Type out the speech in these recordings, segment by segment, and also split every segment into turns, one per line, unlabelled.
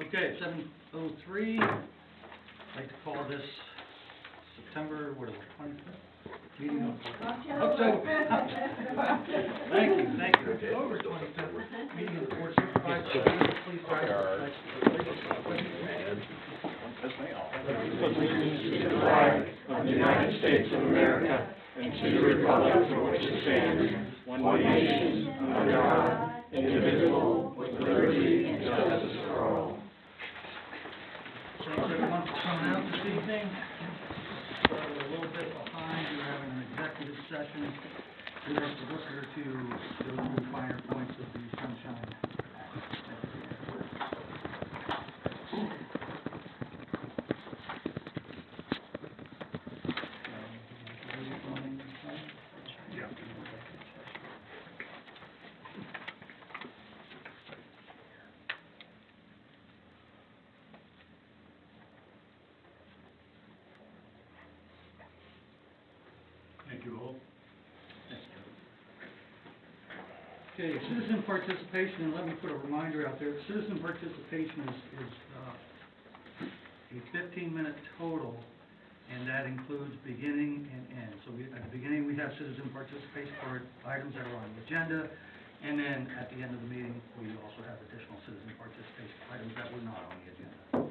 Okay, 7:03. I'd like to call this September, what is it, 25th? Meeting of October. Thank you. October 25th. Meeting of the Board of Supervisors. Please rise for the
Allegiance to the flag of the United States of America and to the republic for which it stands, one nation, under God, indivisible, with liberty and justice for all.
Thanks everyone for coming out this evening. We're a little bit behind. We're having an executive session. We have to look here to go through finer points of the sunshine.
Thank you all.
Okay, citizen participation, and let me put a reminder out there. Citizen participation is a 15-minute total, and that includes beginning and end. So at the beginning, we have citizen participation for items that are on the agenda, and then at the end of the meeting, we also have additional citizen participation for items that were not on the agenda.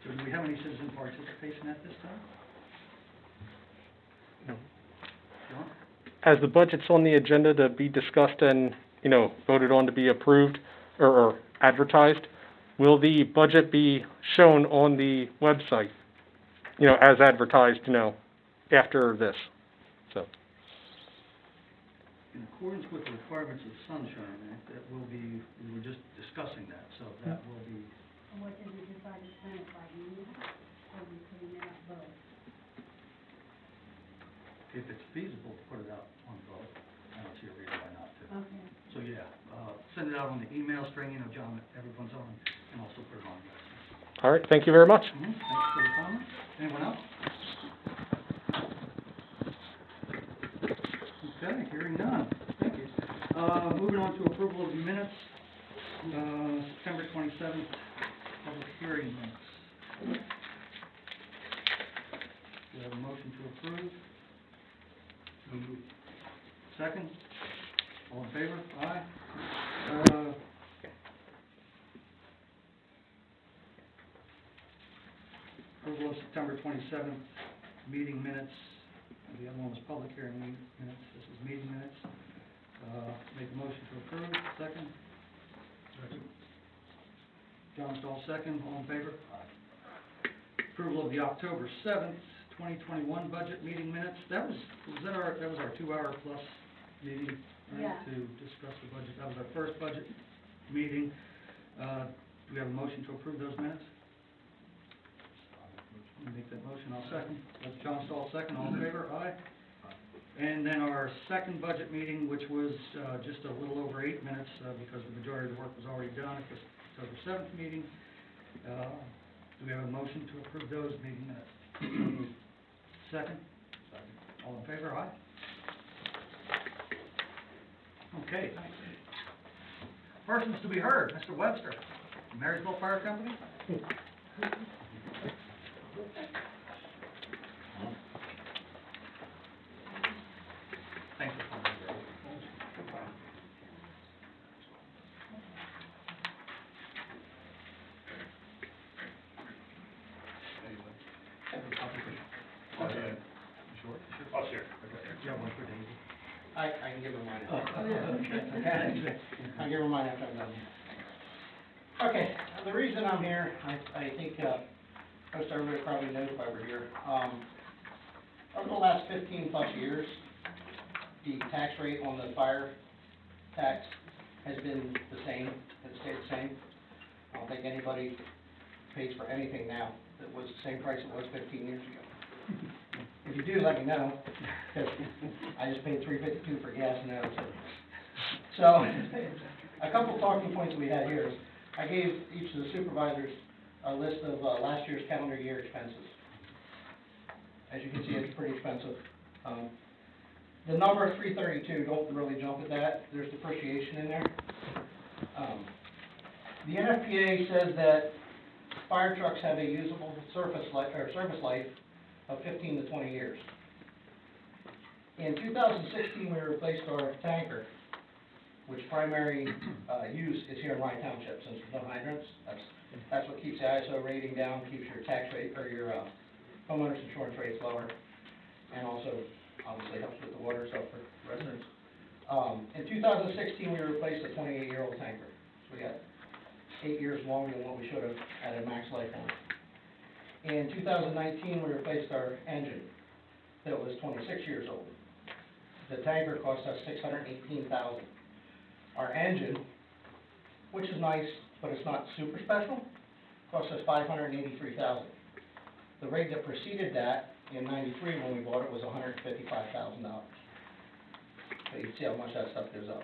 So do we have any citizen participation at this time?
No.
John?
As the budget's on the agenda to be discussed and, voted on to be approved or advertised, will the budget be shown on the website, as advertised, after this? So,
In accordance with the requirements of Sunshine Act, that will be, we were just discussing that, so that will be,
And what did we decide to spend it by year, or we putting it out both?
if it's feasible to put it out on both, I don't see a reason why not to.
Okay.
So, yeah, send it out on the email string, John, everyone's on, and also put it on the website.
all right, thank you very much.
Thanks for the comment. Anyone else? Okay, hearing none. Thank you. Moving on to approval of the minutes, September 27th, public hearing minutes. Do we have a motion to approve? Second? All in favor? Aye. Approval of September 27th, meeting minutes. The other one was public hearing minutes. This is meeting minutes. Make a motion to approve. Second? Second. John Stahl, second. All in favor? Aye. Approval of the October 7th, 2021 budget meeting minutes. That was our 2-hour plus meeting, right?
Yeah.
To discuss the budget. That was our first budget meeting. Do we have a motion to approve those minutes? I'll make that motion. I'll second. That's John Stahl, second. All in favor? Aye. And then our second budget meeting, which was just a little over 8 minutes because the majority of the work was already done at the October 7th meeting. Do we have a motion to approve those meeting minutes? Second? Second. All in favor? Aye. Okay, thanks. Persons to be heard, Mr. Webster, Marysville Fire Company. Thanks for coming.
Oh, sure.
Yeah, one for Daisy.
I can give her mine.
Okay.
I'll give her mine after I'm done. Okay, the reason I'm here, I think, most everybody probably knows why we're here. Over the last 15+ years, the tax rate on the fire tax has been the same, has stayed the same. I don't think anybody pays for anything now that was the same price it was 15 years ago. If you do, let me know, because I just paid $3.52 for gas now. So, a couple talking points we had here is, I gave each of the supervisors a list of last year's calendar year expenses. As you can see, it's pretty expensive. The number 332, don't really jump at that. There's depreciation in there. The NFPA says that fire trucks have a usable service life of 15 to 20 years. In 2016, we replaced our tanker, which primary use is here in Rye Township, since there's no hydrants. That's what keeps the ISO rating down, keeps your tax rate, or your homeowner's insurance rates lower, and also obviously helps with the water stuff for residents. In 2016, we replaced a 28-year-old tanker. So we got 8 years longer than what we should have at a max life on it. In 2019, we replaced our engine that was 26 years old. The tanker cost us $618,000. Our engine, which is nice, but it's not super special, cost us $583,000. The rig that preceded that in '93 when we bought it was $155,000. So you can see how much that stuff goes up.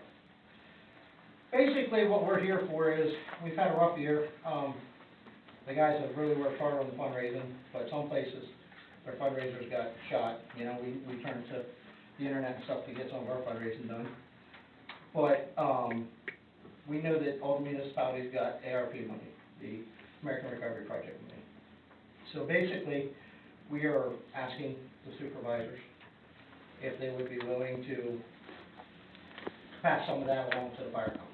Basically, what we're here for is, we've had a rough year. The guys have really worked hard on the fundraising, but some places, their fundraisers got shot. You know, we turned to the internet and stuff to get some of our fundraising done. But, we know that all the municipalities got ARP money, the American Recovery Project money. So basically, we are asking the supervisors if they would be willing to pass some of that along to the fire companies.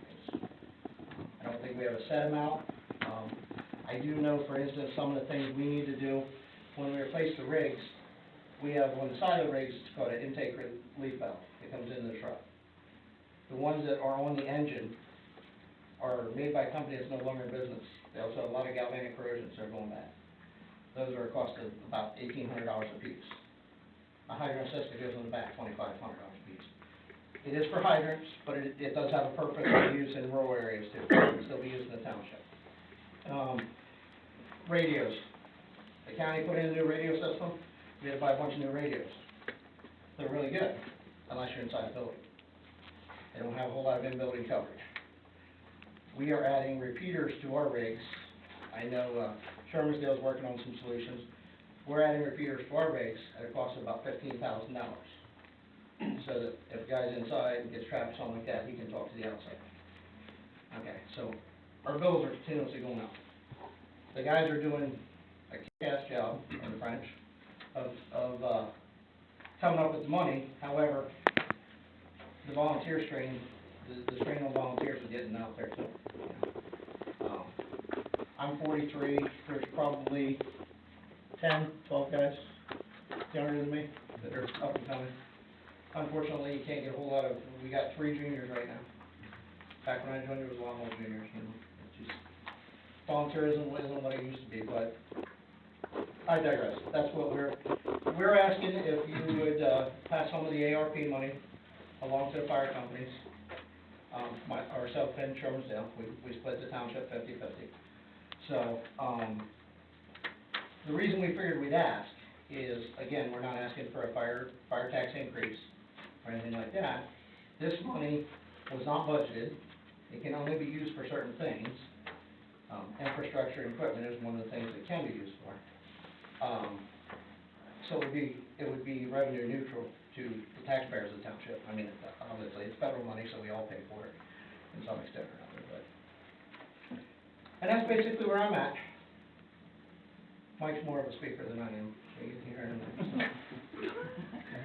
I don't think we have a set amount. I do know, for instance, some of the things we need to do when we replace the rigs. We have on the side of the rigs, it's called an intake relief valve. It comes into the truck. The ones that are on the engine are made by a company that's no longer in business. They also have a lot of galvanic corrosions that are going bad. Those are a cost of about $1,800 a piece. A hydrant system goes on the back, $2,500 a piece. It is for hydrants, but it does have a purpose for use in rural areas too. It can still be used in the township. Radios. The county put in a new radio system. We had to buy a bunch of new radios. They're really good, unless you're inside a building. They don't have a whole lot of in-building coverage. We are adding repeaters to our rigs. I know Shermans is working on some solutions. We're adding repeaters to our rigs at a cost of about $15,000. So that if a guy's inside and gets trapped or something like that, he can talk to the outside. Okay, so our bills are continuously going up. The guys are doing a kick-ass job, in the French, of coming up with the money. However, the volunteer strain, the strain on volunteers is getting out there too. I'm 43, there's probably 10, 12 guys younger than me that are up and coming. Unfortunately, you can't get a whole lot of, we got 3 juniors right now. Back when I joined, there was a lot more juniors, you know. It's just, volunteerism isn't what it used to be, but I digress. That's what we're asking if you would pass some of the ARP money along to the fire companies. Ourselves and Shermansdale, we split the township 50-50. So, the reason we figured we'd ask is, again, we're not asking for a fire tax increase or anything like that. This money was not budgeted. It can only be used for certain things. Infrastructure and equipment is one of the things it can be used for. So it would be revenue neutral to the taxpayers of the township. I mean, obviously, it's federal money, so we all pay for it in some extent or another, but. And that's basically where I'm at. Mike's more of a speaker than I am, so you can hear him.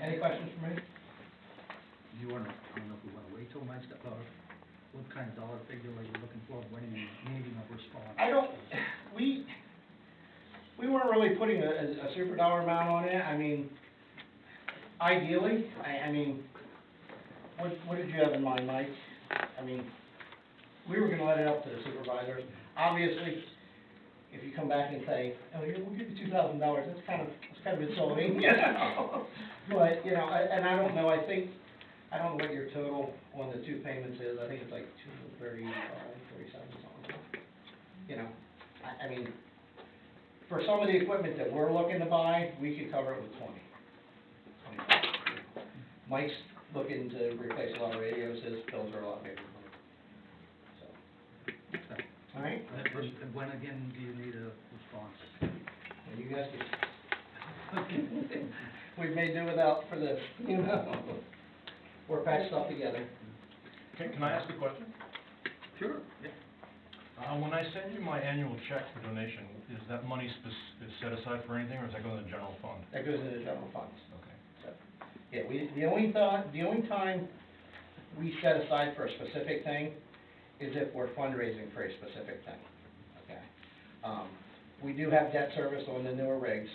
Any questions for me?
Do you wanna, I don't know if we wanna wait till Mike's got, what kind of dollar figure are you looking for, when are you needing a response? We weren't really putting a super dollar amount on it. I mean, ideally, I mean, what did you have in mind, Mike? I mean, we were gonna let it up to the supervisors. Obviously, if you come back and say, oh, we'll give you $2,000, that's kind of insulting, you know? But, you know, and I don't know, I don't know what your total on the 2 payments is. I think it's like 235, 37, something. You know, I mean, for some of the equipment that we're looking to buy, we could cover it with 20. Mike's looking to replace a lot of radios. His bills are a lot bigger. So, all right. And when again do you need a response?
And you guys can. We've made do without for this, you know. We're patched stuff together.
Can I ask a question?
Sure, yeah.
When I send you my annual check for donation, is that money is set aside for anything, or does that go in the general fund?
That goes into the general funds.
Okay.
So, yeah, the only time we set aside for a specific thing is if we're fundraising for a specific thing, okay? We do have debt service on the newer rigs.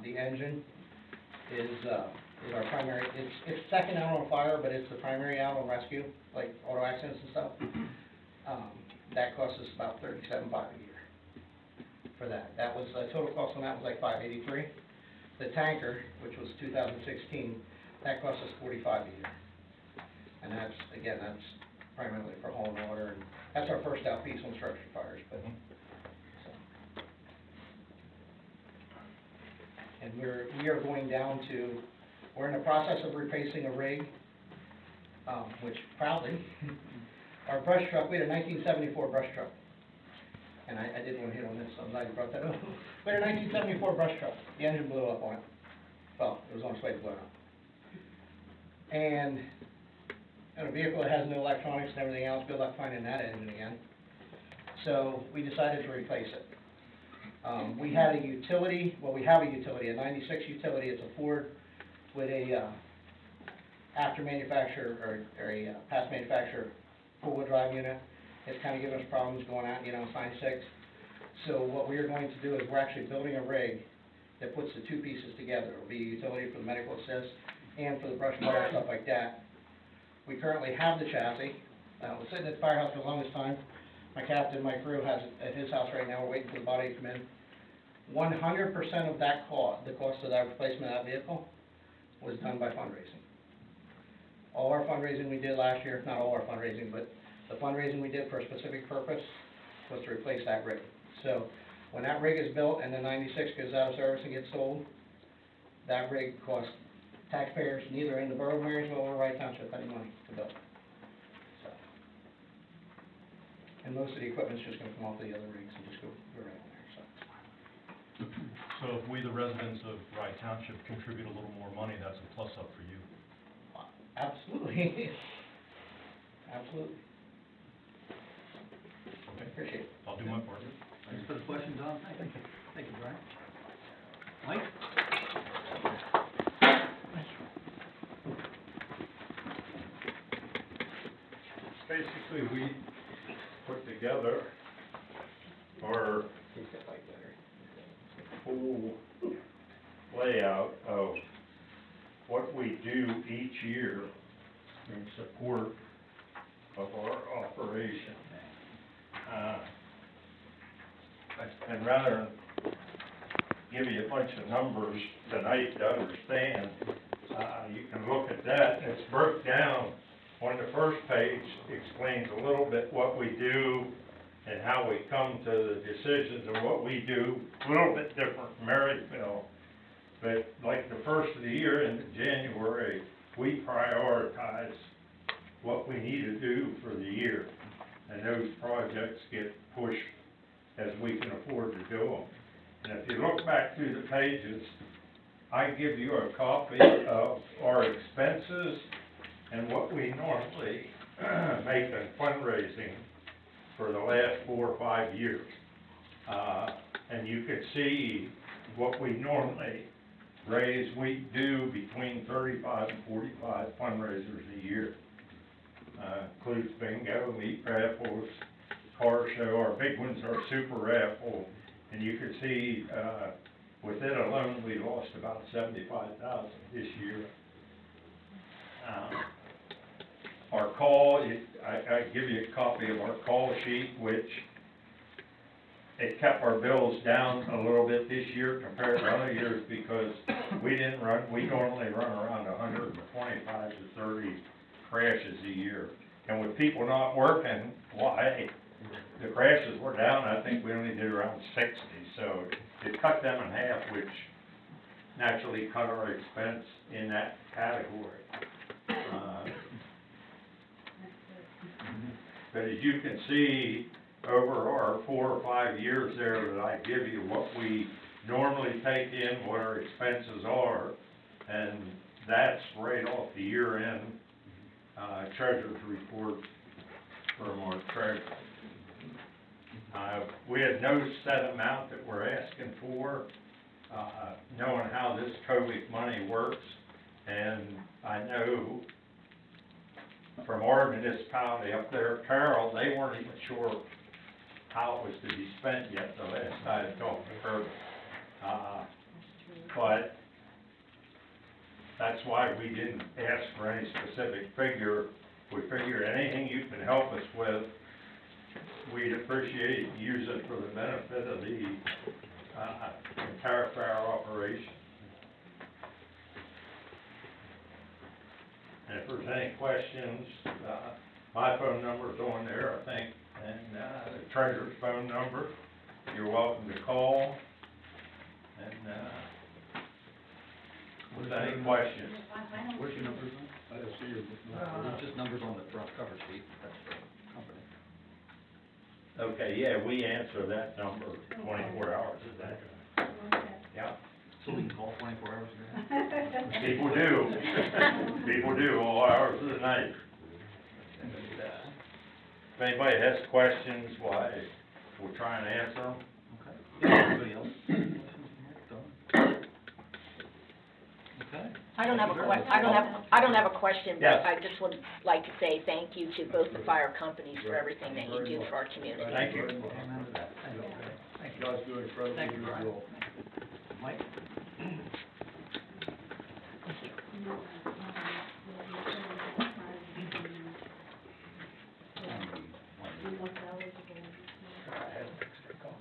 The engine is our primary, it's second out on fire, but it's the primary out on rescue, like auto accidents and stuff. That costs us about $37,500 a year for that. That was, total cost on that was like $583. The tanker, which was 2016, that cost us $45 a year. And that's, again, that's primarily for hauling water, and that's our first out piece on structure fires, but, so. And we are going down to, we're in the process of replacing a rig, which proudly, our brush truck, we had a 1974 brush truck. And I did want to hit on this, so I'm glad you brought that up. We had a 1974 brush truck. The engine blew up on it. Well, it was on its way to blowing up. And a vehicle that has no electronics and everything else, good luck finding that engine again. So we decided to replace it. We had a utility, well, we have a utility, a 96 utility. It's a Ford with a after manufacturer or a past manufacturer four-wheel drive unit. It's kind of giving us problems going out, it's 96. So what we are going to do is we're actually building a rig that puts the two pieces together. It'll be a utility for the medical assist and for the brush fire, stuff like that. We currently have the chassis. It was sitting at the firehouse for the longest time. My captain, my crew, has it at his house right now. We're waiting for the body to come in. 100% of that cost, the cost of that replacement of that vehicle, was done by fundraising. All our fundraising we did last year, not all our fundraising, but the fundraising we did for a specific purpose was to replace that rig. So when that rig is built and the 96 goes out of service and gets sold, that rig costs taxpayers neither in the borough of Marysville or Rye Township any money to build. So, and most of the equipment's just going to come off the other rigs and just go right in there.
So if we, the residents of Rye Township, contribute a little more money, that's a plus up for you.
Absolutely. Absolutely.
Okay.
Appreciate it.
I'll do my part.
Thanks for the question, Don. Thank you. Thank you, Brian. Mike?
Basically, we put together our full layout of what we do each year in support of our operation. And rather than give you a bunch of numbers tonight to understand, you can look at that, and it's broke down on the first page, explains a little bit what we do and how we come to the decisions of what we do, a little bit different from Marysville. But like the first of the year in January, we prioritize what we need to do for the year. And those projects get pushed as we can afford to do them. And if you look back through the pages, I give you a copy of our expenses and what we normally make in fundraising for the last 4 or 5 years. And you can see what we normally raise. We do between 35 and 45 fundraisers a year. Includes bingo, meat raffles, car show. Our big ones are super raffle. And you can see with it alone, we lost about $75,000 this year. Our call, I give you a copy of our call sheet, which it kept our bills down a little bit this year compared to other years because we normally run around 125 to 30 crashes a year. And with people not working, why? The crashes were down. I think we only did around 60, so it cut them in half, which naturally cut our expense in that category. But as you can see, over our 4 or 5 years there that I give you, what we normally take in, what our expenses are, and that's right off the year-end treasurer's report from our treasurer. We had no set amount that we're asking for, knowing how this COVID money works. And I know from our municipality up there, Carroll, they weren't even sure how it was to be spent yet, the last I had talked to her. But that's why we didn't ask for any specific figure. We figured anything you can help us with, we'd appreciate and use it for the benefit of the entire fire operation. And if there's any questions, my phone number's on there, I think, and the treasurer's phone number. You're welcome to call. And with any questions.
Where's your numbers on?
I don't see it.
It's just numbers on the front cover sheet, that's the company.
Okay, yeah, we answer that number 24 hours a day.
Okay.
Yeah,
So we can call 24 hours a day?
people do. People do, all hours of the night.
And,
If anybody has questions, why, we'll try and answer them.
okay. Anybody else? Okay.
I don't have a question, but
Yes.
I just would like to say thank you to both the fire companies for everything that you do for our community.
Thank you.
Amen to that. Thank you. Thank
You guys do incredible.
Thank you, Brian. Mike?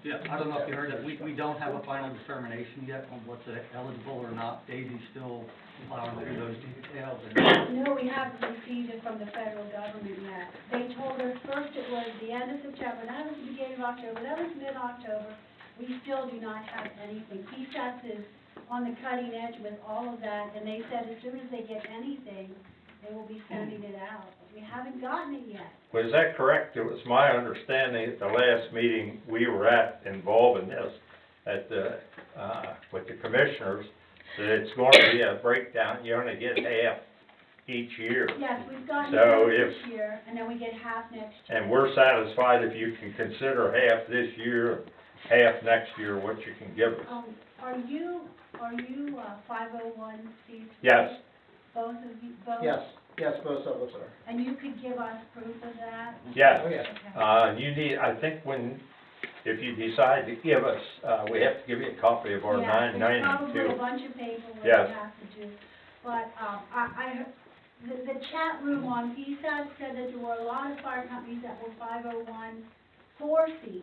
Yeah, I don't know if you heard that, we don't have a final determination yet on what's eligible or not. Daisy's still plowing through those details, and
No, we haven't received it from the federal government yet. They told us first it was the end of September, that was the beginning of October, that was mid-October. We still do not have anything. PSATS is on the cutting edge with all of that, and they said as soon as they get anything, they will be sending it out. But we haven't gotten it yet.
Was that correct? It was my understanding at the last meeting we were at involving this, at the, with the commissioners, that it's going to be a breakdown, you only get half each year.
Yes, we've gotten
So
half
if-
this year, and then we get half next year.
And we're satisfied if you can consider half this year, half next year, what you can give us.
Are you 501c3?
Yes.
Both of you, both?
Yes, both of us are.
And you could give us proof of that?
Yes.
Oh, yeah.
Okay.
You need, I think if you decide to give us, we have to give you a copy of our
Yeah, there's
992.
probably a bunch of paperwork we
Yes.
have to do. But, the chat room on PSAT said that there were a lot of fire companies that were 501(4)Cs.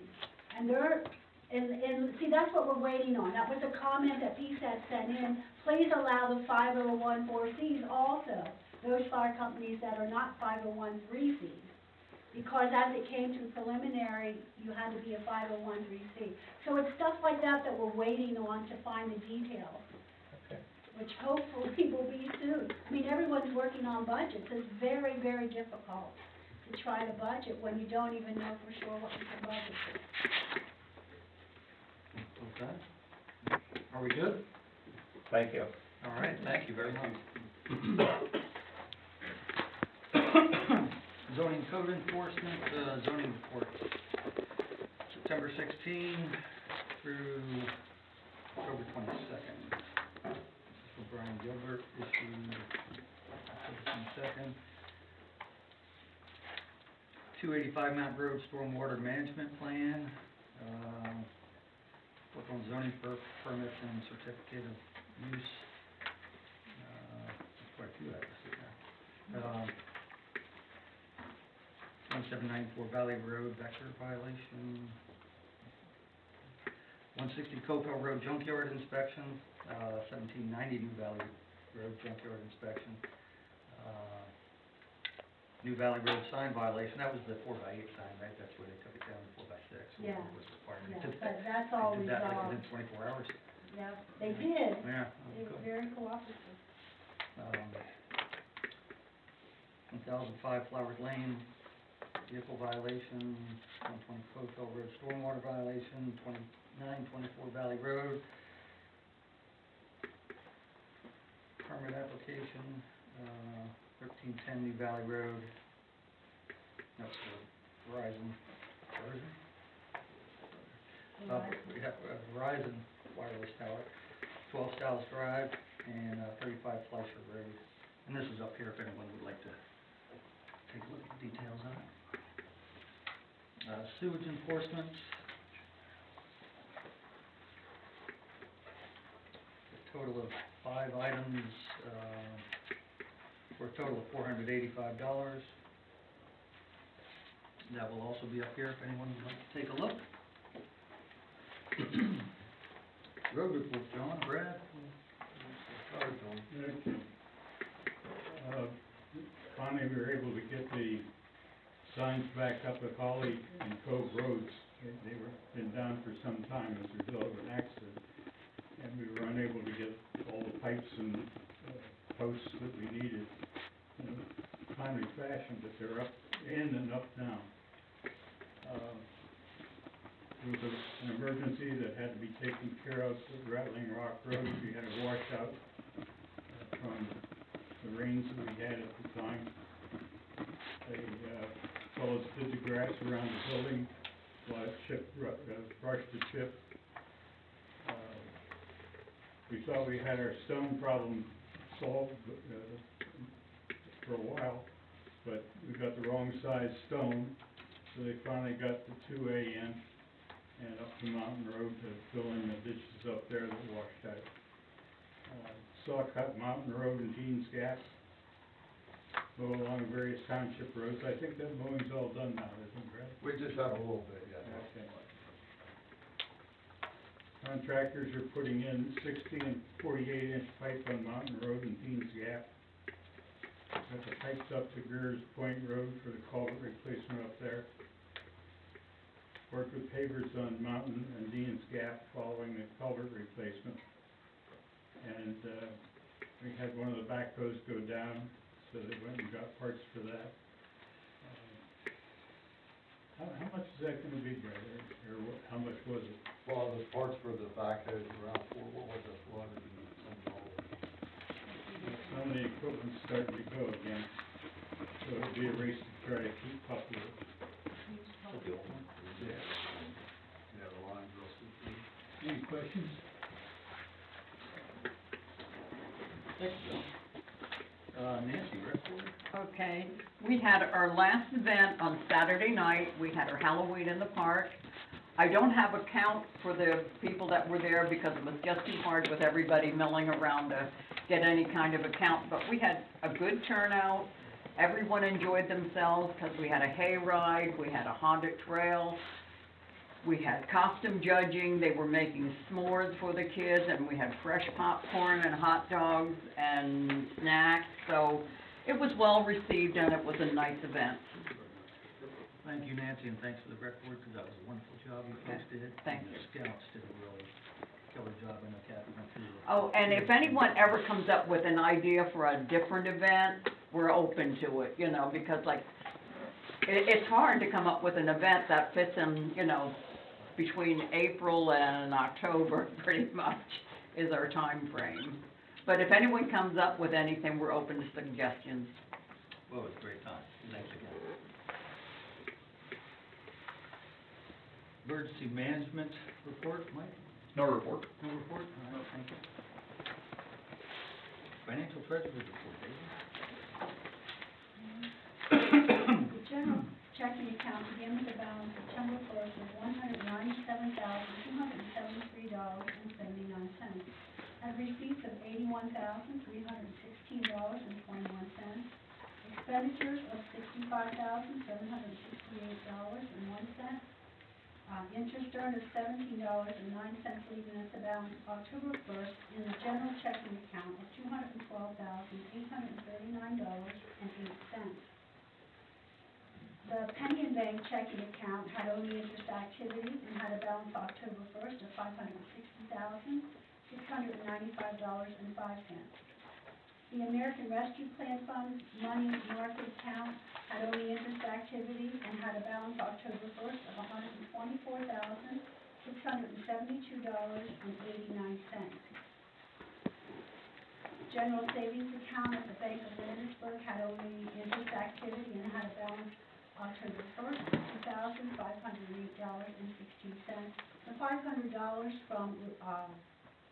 And see, that's what we're waiting on. That was a comment that PSAT sent in. Please allow the 501(4)Cs also, those fire companies that are not 501(3)Cs. Because as it came to preliminary, you had to be a 501(3)C. So it's stuff like that that we're waiting on to find the details,
Okay.
which hopefully will be soon. I mean, everyone's working on budgets. It's very, very difficult to try to budget when you don't even know for sure what you can budget for.
okay. Are we good?
Thank you.
All right, thank you very much. Zoning code enforcement, zoning report, September 16 through October 22nd. This is for Brian Gilbert, issued October 22nd. 285 Mount Road Stormwater Management Plan, work on zoning permits and certificate of use. There's quite a few addresses there. 1794 Valley Road, Vector violation. 160 Copel Road Junkyard inspection, 1790 New Valley Road Junkyard inspection. New Valley Road sign violation, that was the 4x8 sign, right? That's where they took it down to 4x6.
Yeah.
It was required.
Yeah,
They did
but that's all
They did that like
resolved.
within 24 hours.
Yeah, they did.
Yeah.
They were very cooperative.
1005 Flowers Lane, vehicle violation, 120 Copel Road stormwater violation, 2924 Valley Road. Permit application, 1310 New Valley Road. That's for Verizon. We have Verizon wireless tower, 12 South Drive and 35 Fleischer Road. And this is up here if anyone would like to take a look at the details on it. Sewage enforcement. A total of 5 items, for a total of $485. That will also be up here if anyone would like to take a look. Road report, John, Brad. Sorry, John.
Finally, we were able to get the signs back up at Holly and Cove Roads. They were been down for some time as a result of an accident. And we were unable to get all the pipes and posts that we needed in a timely fashion, but they're up in and up now. There was an emergency that had to be taken care of at Rattling Rock Road. We had a washout from the rains that we had at the time. They fellows did the grass around the building while it brushed the chip. We thought we had our stone problem solved for a while, but we got the wrong size stone, so they finally got the 2A in and up the mountain road to fill in the ditches up there that washed out. Sawcut Mountain Road and Dean's Gap, go along various township roads. I think that mowing's all done now, isn't it, Brad?
We just have a little bit, yeah.
Okay. Contractors are putting in 60 and 48-inch pipe on Mountain Road and Dean's Gap. Got the pipes up to Greer's Point Road for the culvert replacement up there. Worked with pavers on Mountain and Dean's Gap following the culvert replacement. And we had one of the backhoes go down, so they went and got parts for that. How much is that gonna be, Brad, or how much was it?
Well, the parts for the backhoes around what was it, $400 and some dollars.
Some of the equipment's starting to go again, so it'll be a race to try to keep up with it.
Yeah. Yeah, the line's real steep.
Any questions? Thanks, John. Nancy, report?
Okay, we had our last event on Saturday night. We had our Halloween in the park. I don't have a count for the people that were there because it was just too hard with everybody milling around to get any kind of a count, but we had a good turnout. Everyone enjoyed themselves because we had a hay ride, we had a haunted trail, we had costume judging, they were making s'mores for the kids, and we had fresh popcorn and hot dogs and snacks, so it was well received and it was a nice event.
Thank you, Nancy, and thanks for the report, because that was a wonderful job you folks did.
Thank
And
you.
the scouts did a really killer job, I know Kathy went through it.
Oh, and if anyone ever comes up with an idea for a different event, we're open to it, you know, because like, it's hard to come up with an event that fits in, you know, between April and October, pretty much, is our time frame. But if anyone comes up with anything, we're open to suggestions.
Well, it was a great time, thanks again. Emergency management report, Mike?
No report.
No report? All right, thank you. Financial treasurer's report, David?
The general checking account begins with a balance September 1st of $197,273.79. Had receipts of $81,316.21. Expenditures of $65,768.01. Interest earned of $17.09, leaving us a balance October 1st in the general checking account of $212,839.08. The Penny and Bank checking account had only interest activity and had a balance October 1st of $560,695.05. The American Rescue Plan Fund money market account had only interest activity and had a balance October 1st of $124,672.89. General savings account at the Bank of Landisburg had only interest activity and had a balance October 1st of $2,508.16. The $500 from,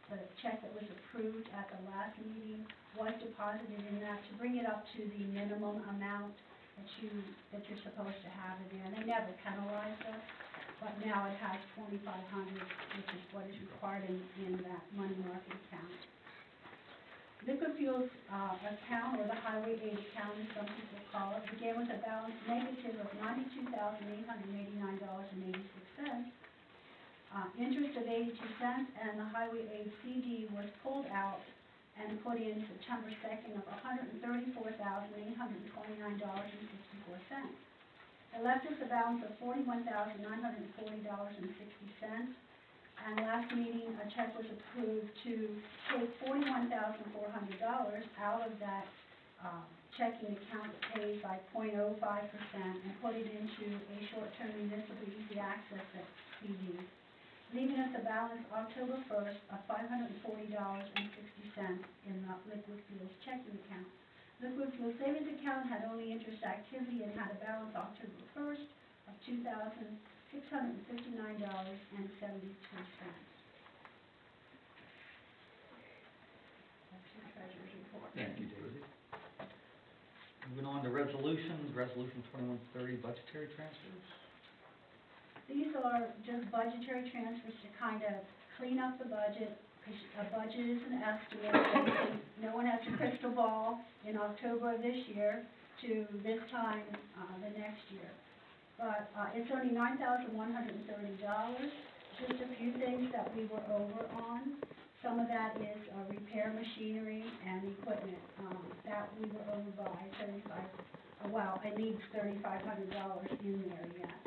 the check that was approved at the last meeting was deposited in that to bring it up to the minimum amount that you're supposed to have it in. They never penalized us, but now it has $2,500, which is what is required in that money market account. Liquid fuels account, or the highway aid account, as some people call it, began with a balance negative of $92,889.86. Interest of 82 cents, and the highway aid CD was pulled out and put in September 2nd of $134,829.64. It left us a balance of $41,940.60. And last meeting, a check was approved to take $41,400 out of that checking account that pays by 0.05% and put it into a short-term municipal easy access CD, leaving us a balance October 1st of $540.60 in the liquid fuels checking account. Liquid fuel savings account had only interest activity and had a balance October 1st of $2,659.72. That's the treasurer's report.
Thank you, Daisy. Moving on to resolutions, resolution 2130, budgetary transfers.
These are just budgetary transfers to kind of clean up the budget, because a budget is an estimate. No one has a crystal ball in October of this year to this time the next year. But it's only $9,130. Just a few things that we were over on. Some of that is repair machinery and equipment that we were over by it needs $3,500 in there yet.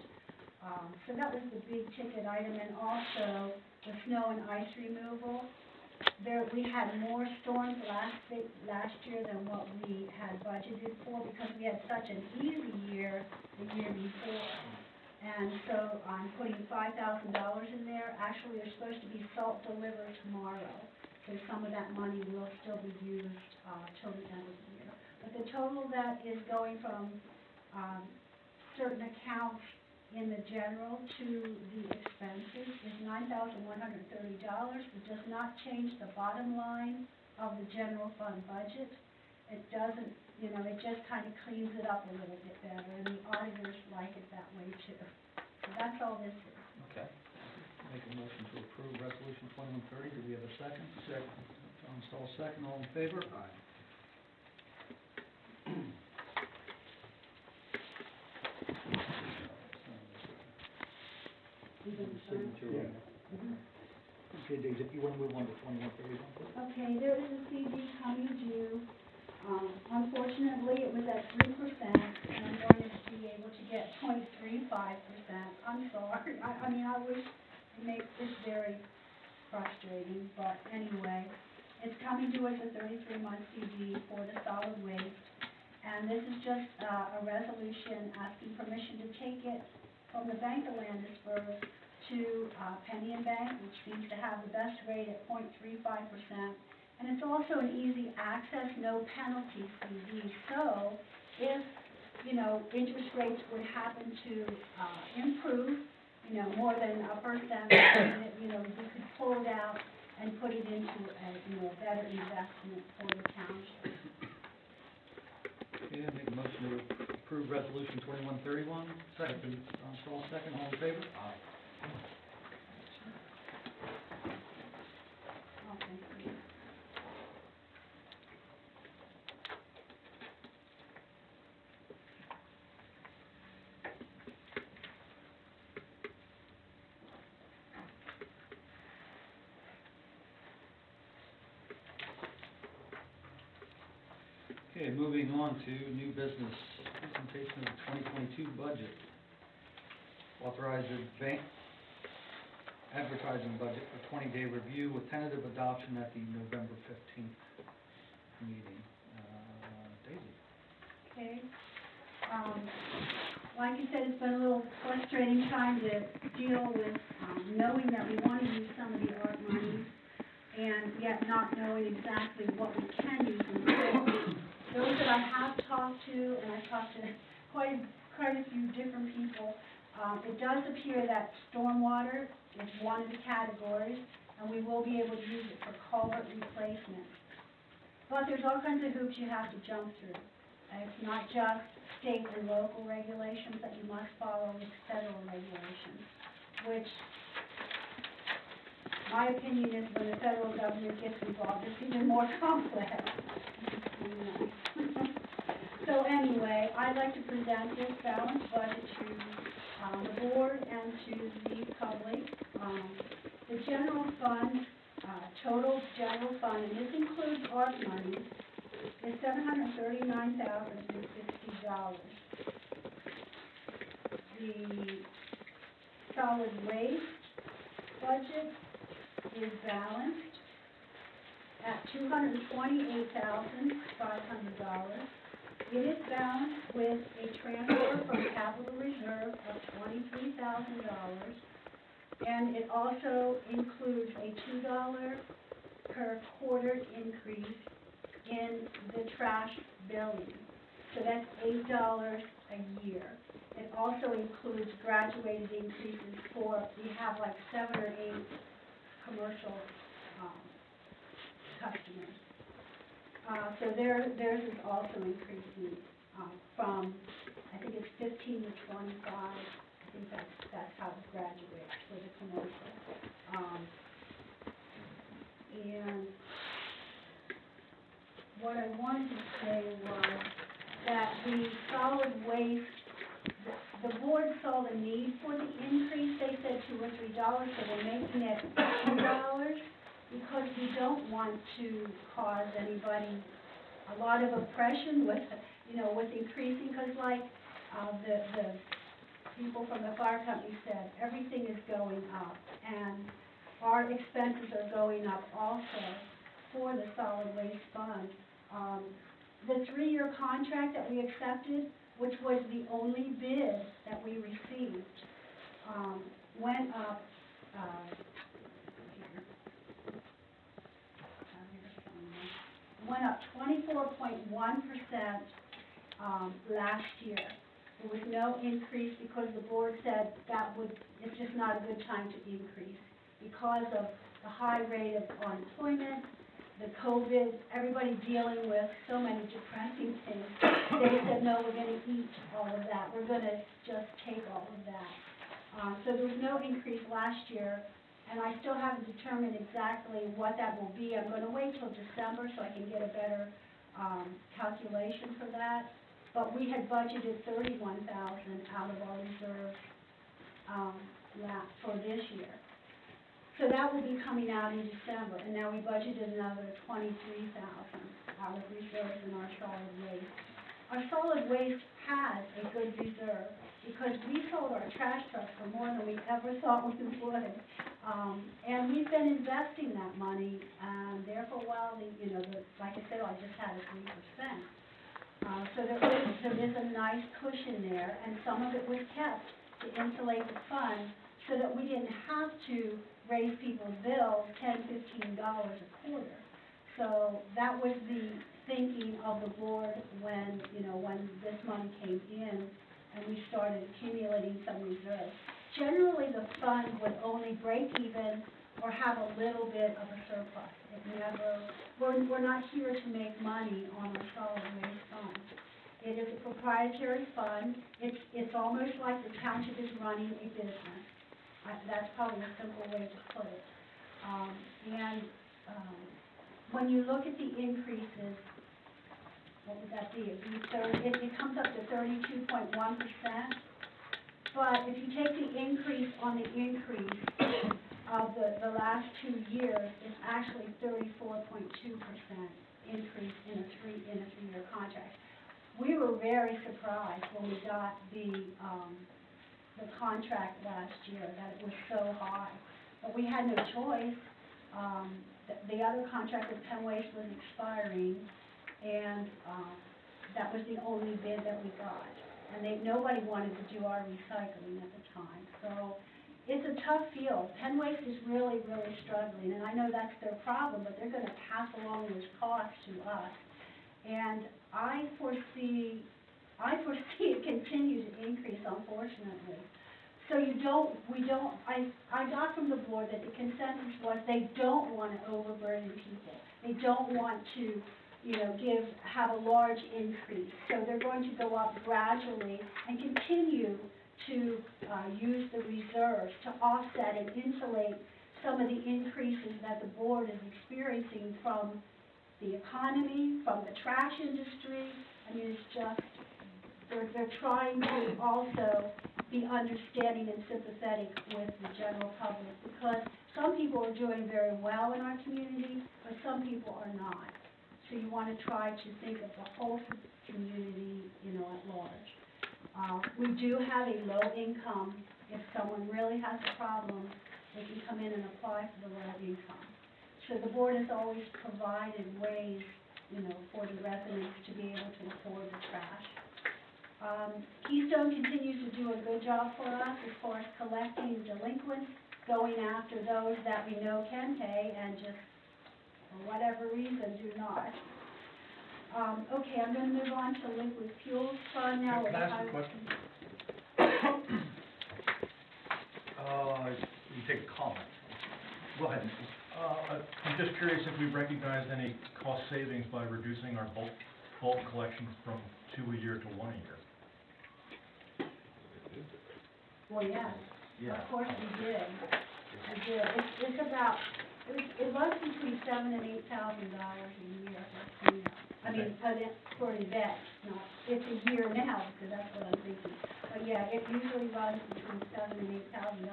So that was the big ticket item, and also the snow and ice removal. We had more storms last year than what we had budgeted for, because we had such an easy year the year before. And so I'm putting $5,000 in there. Actually, there's supposed to be salt delivered tomorrow, so some of that money will still be used till the end of the year. But the total that is going from certain accounts in the general to the expenses is $9,130. It does not change the bottom line of the general fund budget. It doesn't, it just kind of cleans it up a little bit better, and the auditors like it that way too. So that's all this is.
Okay. Make a motion to approve resolution 2130. Do we have a second? Second. John Stahl, second. All in favor? Aye.
Yeah.
Okay, Daisy, if you want to move on to 2131.
Okay, there is a CD coming due. Unfortunately, it was at 3%, and I'm going to be able to get 0.35%. I'm sorry. I mean, I wish it makes this very frustrating, but anyway, it's coming due as a 33-month CD for the solid waste. And this is just a resolution asking permission to take it from the Bank of Landisburg to Penny and Bank, which seems to have the best rate at 0.35%. And it's also an easy access, no penalty CD. So if, interest rates would happen to improve, more than 1%, you could pull it out and put it into a better investment for the township.
Okay, make a motion to approve resolution 2131. Second. John Stahl, second. All in favor? Aye.
Okay.
Okay, moving on to new business, presentation of the 2022 budget. Authorize advertising budget for 20-day review with tentative adoption at the November 15th meeting. Daisy?
Okay. Like you said, it's been a little frustrating trying to deal with knowing that we want to use some of the ARP money and yet not knowing exactly what we can use them for. Those that I have talked to, and I've talked to quite a few different people, It does appear that stormwater is one of the categories, and we will be able to use it for culvert replacement. But there's all kinds of hoops you have to jump through. It's not just state and local regulations that you must follow, it's federal regulations, which my opinion is when the federal government gets involved, it's even more complex. So anyway, I'd like to present this balanced budget to the board and to the public. The general fund, total general fund, and this includes ARP money, is $739,060. The solid waste budget is balanced at $228,500. It is balanced with a transfer from capital reserve of $23,000, and it also includes a $2 per quarter increase in the trash billing. So that's $8 a year. It also includes graduated increases for, we have like 7 or 8 commercial customers. So theirs is also increasing from, I think it's 15 to 25. I think that's how it graduates for the commercial. And what I wanted to say was that the solid waste, the board saw the need for the increase. They said $2 or $3, so we're making it $2 because we don't want to cause anybody a lot of oppression with, with increasing, because like the people from the fire company said, everything is going up, and our expenses are going up also for the solid waste fund. The 3-year contract that we accepted, which was the only bid that we received, went up, went up 24.1% last year. There was no increase because the board said it's just not a good time to increase because of the high rate of unemployment, the COVID, everybody dealing with so many depressing things. They said, no, we're going to eat all of that. We're going to just take all of that. So there was no increase last year, and I still haven't determined exactly what that will be. I'm going to wait till December so I can get a better calculation for that. But we had budgeted $31,000 out of our reserve for this year. So that will be coming out in December, and now we budgeted another $23,000 out of reserves in our solid waste. Our solid waste has a good reserve because we sold our trash trucks for more than we ever thought we would. And we've been investing that money, and there for a while, like I said, I just had a 3%. So there is a nice cushion there, and some of it was kept to insulate the fund so that we didn't have to raise people's bills $10, $15 a quarter. So that was the thinking of the board when this money came in and we started accumulating some reserves. Generally, the fund would only break even or have a little bit of a surplus. We're not here to make money on our solid waste fund. It is a proprietary fund. It's almost like the township is running a business. That's probably a simple way to put it. When you look at the increases, what would that be? It comes up to 32.1%. But if you take the increase on the increase of the last 2 years, it's actually 34.2% increase in a three-year contract. We were very surprised when we got the contract last year that it was so high, but we had no choice. The other contract with Penn Waste was expiring, and that was the only bid that we got. And nobody wanted to do our recycling at the time. So it's a tough field. Penn Waste is really, really struggling, and I know that's their problem, but they're going to pass along those costs to us. And I foresee it continue to increase, unfortunately. So I got from the board that the consensus was they don't want to overburden people. They don't want to, have a large increase. So they're going to go up gradually and continue to use the reserves to offset and insulate some of the increases that the board is experiencing from the economy, from the trash industry. I mean, it's just, they're trying to also be understanding and sympathetic with the general public, because some people are doing very well in our community, but some people are not. So you want to try to think of the whole community, at large. We do have a low income. If someone really has a problem, they can come in and apply for the low income. So the board has always provided ways, for the residents to be able to afford the trash. Keystone continues to do a good job for us as far as collecting delinquents, going after those that we know can pay and just, for whatever reason, do not. Okay, I'm going to move on to liquid fuels fund now.
Can I ask a question? You take a comment. Go ahead.
I'm just curious if we recognized any cost savings by reducing our bulk collection from 2 a year to 1 a year.
Well, yes,
Yeah.
of course we did. We did. It's about, it was between $7,000 and $8,000 a year for cleanup. I mean, for an event, not, it's a year now, because that's what I'm thinking. But yeah, it usually runs between $7,000 and $8,000.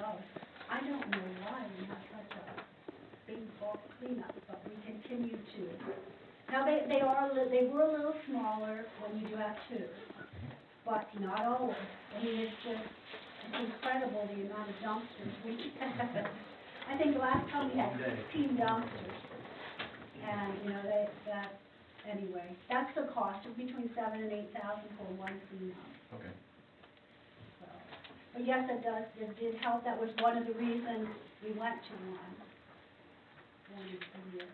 I don't know why we have such a big bulk cleanup, but we continue to. Now, they were a little smaller when you do have two, but not always. I mean, it's incredible the amount of dumpsters we have. I think last time we had 16 dumpsters. And, anyway, that's the cost of between $7,000 and $8,000 for one cleanup.
Okay.
So, but yes, it did help. That was one of the reasons we went to one a year.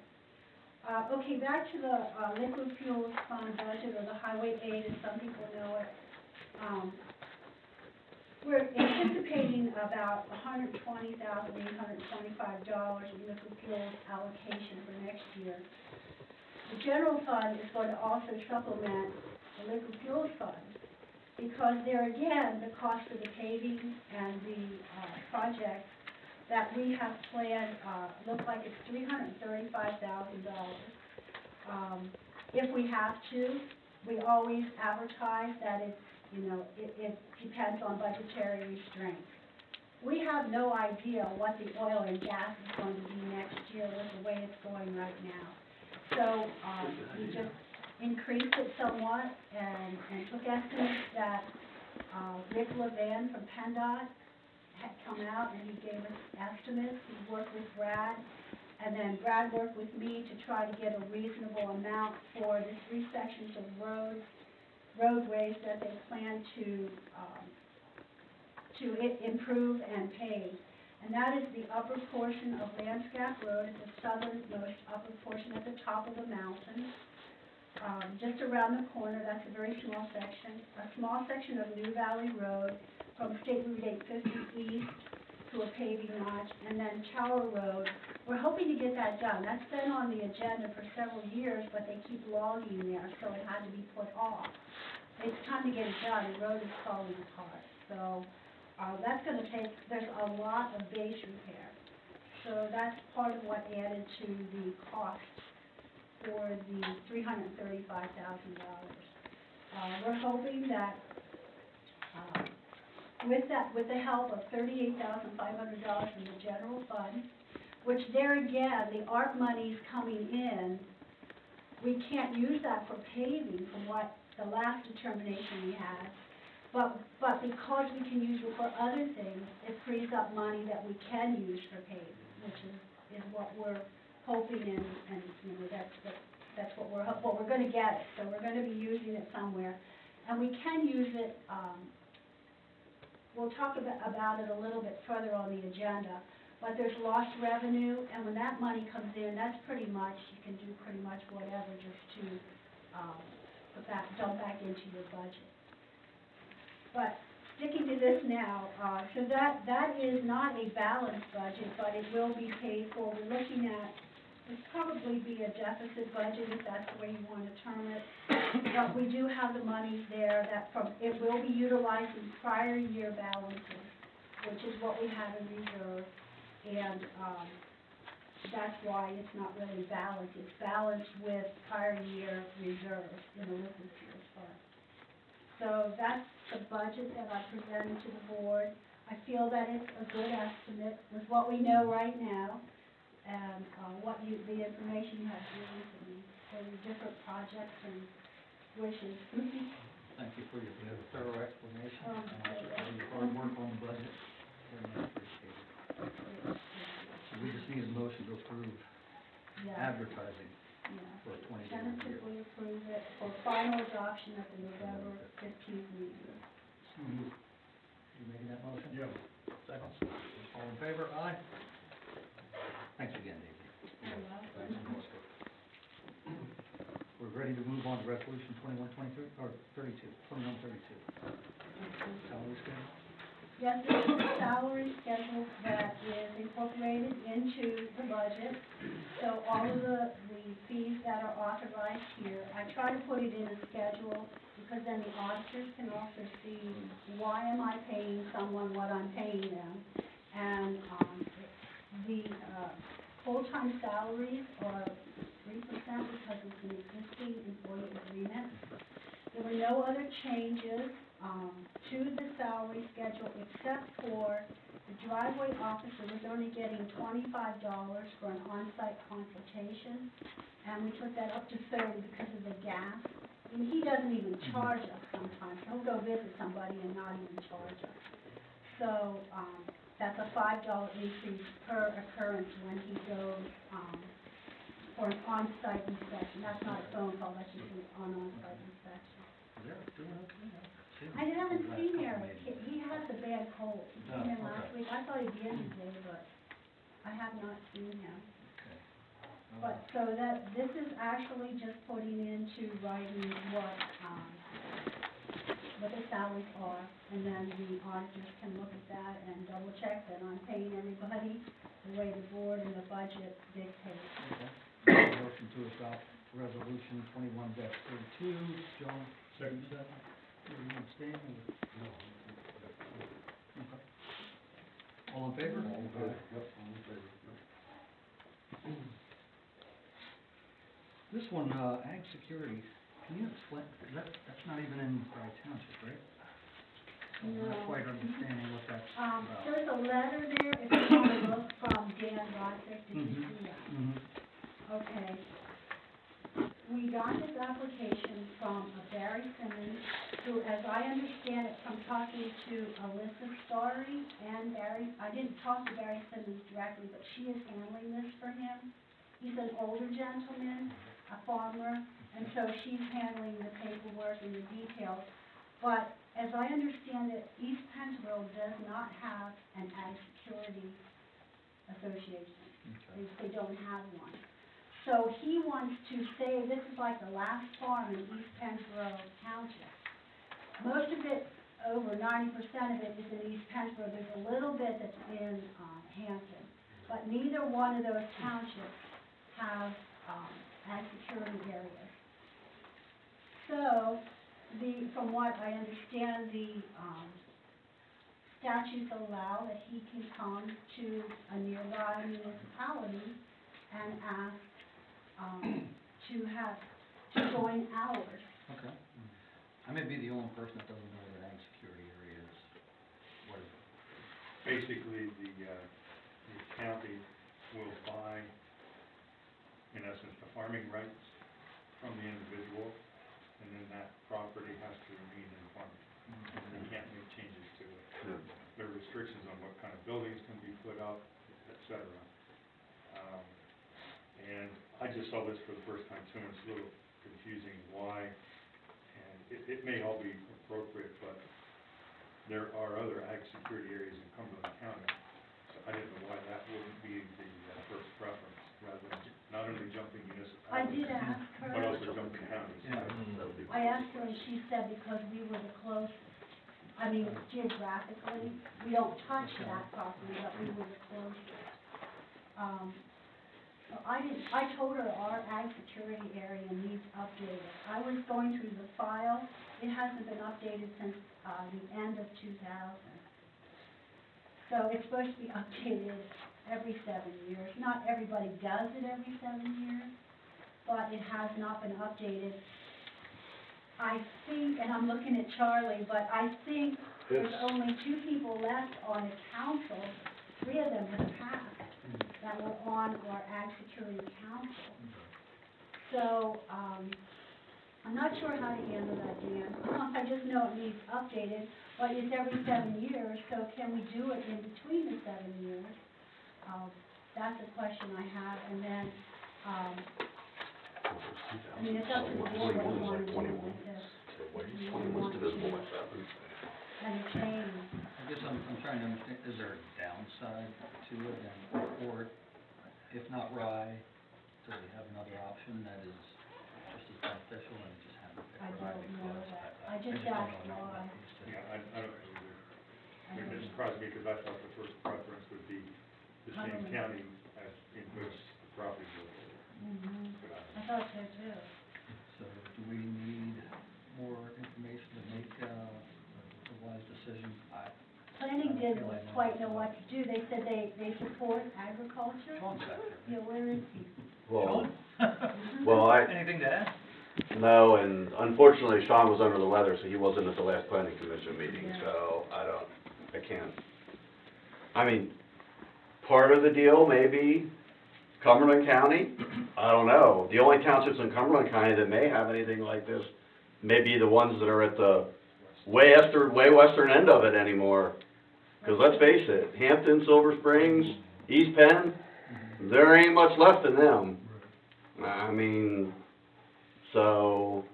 Okay, back to the liquid fuels fund budget, or the highway aid, as some people know it. We're anticipating about $120,825 in liquid fuels allocation for next year. The general fund is going to also supplement the liquid fuels fund, because there again, the cost of the paving and the projects that we have planned look like it's $335,000. If we have to, we always advertise that it's, it depends on budgetary restraints. We have no idea what the oil and gas is going to be next year with the way it's going right now. So we just increased it somewhat and took estimates that Rick Levan from PennDOT had come out, and he gave us estimates. He worked with Brad, and then Brad worked with me to try to get a reasonable amount for the 3 sections of roadways that they plan to improve and pave. And that is the upper portion of Landscap Road, the southernmost upper portion at the top of the mountain. Just around the corner, that's a very small section. A small section of New Valley Road from State Route 850 east to a paving notch, and then Tower Road. We're hoping to get that done. That's been on the agenda for several years, but they keep logging there, so it had to be put off. It's time to get it done. The road is falling apart. So that's going to take, there's a lot of base repair. So that's part of what added to the cost for the $335,000. We're hoping that with the help of $38,500 from the general fund, which there again, the ARP money's coming in, we can't use that for paving from what the last determination we had. But because we can use it for other things, it frees up money that we can use for paving, which is what we're hoping, and that's what we're going to get it. So we're going to be using it somewhere, and we can use it. We'll talk about it a little bit further on the agenda. But there's lost revenue, and when that money comes in, that's pretty much, you can do pretty much whatever just to dump back into your budget. But sticking to this now, so that is not a balanced budget, but it will be paid for. We're looking at, it'd probably be a deficit budget if that's the way you want to term it. But we do have the money there it will be utilizing prior year balances, which is what we have in reserve. And, that's why it's not really balanced. It's balanced with prior year reserve in the liquid fuels fund. So that's the budget that I presented to the board. I feel that it's a good estimate with what we know right now and the information you have given to me for the different projects and wishes.
Thank you for your thorough explanation, and also for your hard work on the budget. Very much appreciated. So we just need a motion to approve
Yeah,
advertising
yeah.
for a 20-day year.
Tentatively approve it for final adoption at the November 15th meeting.
You making that motion?
Yeah.
Second? All in favor? Aye? Thanks again, David.
You're welcome.
We're ready to move on to resolution 2132, or 2132. Salary schedule?
Yes, this is a salary schedule that is incorporated into the budget. So all of the fees that are authorized here, I try to put it in a schedule because then the auditors can also see why am I paying someone what I'm paying them. And the full-time salaries are 3% because it's an existing employee agreement. There were no other changes to the salary schedule except for the driveway officer was only getting $25 for an on-site consultation, and we took that up to $30 because of the gas. And he doesn't even charge us sometimes. He'll go visit somebody and not even charge us. So that's a $5 increase per occurrence when he goes for an on-site inspection. That's not a phone call, that's just an on-site inspection. I haven't seen Eric. He has a bad cold. He came in last week. I thought he'd be in today, but I have not seen him. But, so this is actually just putting into writing what the salaries are, and then the auditors can look at that and double check that I'm paying everybody the way the board and the budget dictates.
Motion to adopt resolution 21-32. John,
Second.
you abstain? No. Okay. All in favor?
All in favor? Yep, all in favor, yep.
This one, ag security, can you explain, that's not even in Rye Township, right? I'm not
No.
quite understanding what that's about.
There's a letter there, if you want to look, from Dan Roddick. Did you see that? Okay. We got this application from Barry Simmons, who, as I understand it from talking to Alyssa Starry and Barry, I didn't talk to Barry Simmons directly, but she is handling this for him. He's an older gentleman, a farmer, and so she's handling the paperwork and the details. But as I understand it, East Pennsville does not have an ag security association. They don't have one. So he wants to say, this is like the last farm in East Pennsville Township. Most of it, over 90% of it is in East Pennsville. There's a little bit that's in Hampton. But neither one of those townships have ag security areas. So, from what I understand, the statutes allow that he can come to a nearby municipality and ask to join ours.
Okay. I may be the only person that doesn't know what ag security area is. What is it?
Basically, the county will buy, in essence, the farming rights from the individual, and then that property has to remain in farming. And you can't make changes to it. There are restrictions on what kind of buildings can be put up, et cetera. And I just saw this for the first time too, and it's a little confusing why, and it may all be appropriate, but there are other ag security areas in Cumberland County, so I didn't know why that wouldn't be the first preference, rather than not only jumping municipalities.
I did ask her.
But also jumping counties.
I asked her and she said because we were the closest. I mean, geographically, we don't touch that property, but we were close to it. So I told her our ag security area needs updated. I was going through the file, it hasn't been updated since, the end of 2000. So it's supposed to be updated every 7 years. Not everybody does it every 7 years, but it has not been updated. I think, and I'm looking at Charlie, but I think there's only 2 people left on the council, 3 of them have passed, that were on our ag security council. So, I'm not sure how to handle that, Dan. I just know it needs updated, but it's every 7 years, so can we do it in between the 7 years? That's a question I have, and then, I mean, it's up to the board what you want to do with this. And the change.
I guess I'm trying to understand, is there a downside to it, and, or if not Rye, do we have another option that is just as beneficial and just have it
I
pick Rye
don't know
because
that. I
don't
just
know
asked
enough
why.
about these two.
Yeah, I don't know either. It surprised me because I thought the first preference would be the same county as in which the property was.
Mhm. I thought so too.
So do we need more information to make a wise decision?
Planning didn't quite know what to do. They said they support agriculture.
Sean's back there.
Yeah, where is he?
Well,
Mhm.
well,
Anything to add?
no, and unfortunately Sean was under the weather, so he wasn't at the last planning commission meeting, so I can't. I mean, part of the deal maybe Cumberland County, I don't know. The only townships in Cumberland County that may have anything like this may be the ones that are at the way western end of it anymore. Cause let's face it, Hampton, Silver Springs, East Penn, there ain't much left in them. I mean, so,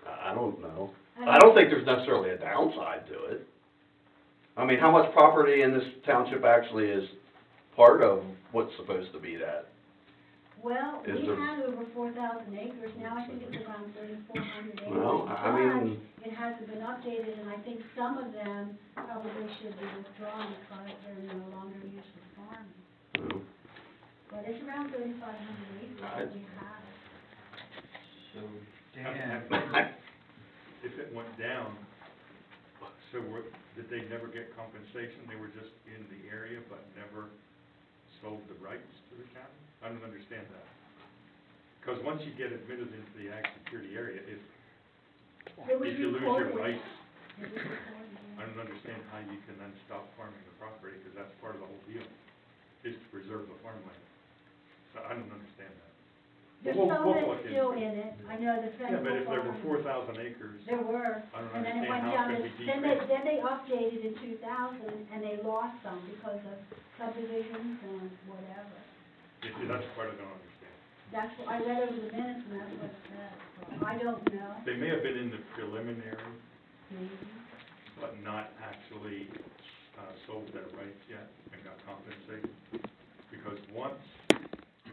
I don't know. I don't think there's necessarily a downside to it. I mean, how much property in this township actually is part of what's supposed to be that?
Well, we
Is there-
had over 4,000 acres. Now I think it's around 3,400 acres.
Well, I mean-
But it hasn't been updated, and I think some of them probably should be withdrawn because they're no longer used for farming.
No.
But it's around 3,500 acres that we have.
So Dan,
If it went down, so did they never get compensation? They were just in the area but never sold the rights to the county? I don't understand that. Because once you get admitted into the ag security area,
It was
if you lose
recorded.
your rights,
It was recorded, yeah.
I don't understand how you can then stop farming the property, because that's part of the whole deal, is to preserve the farmland. So I don't understand that.
There's
We'll
some
look
that's
into
still
it.
in it. I know the
Yeah, but
federal
if there were
farm.
4,000 acres,
There were,
I don't
and then it
understand
went
how
down,
it
to-
could be
then
decreased.
they updated in 2000, and they lost some because of subdivisions and whatever.
That's part I don't understand.
That's what, I read over the minutes, and that's what it said, so I don't know.
They may have been in the preliminary,
Maybe.
but not actually sold their rights yet and got compensated. Because once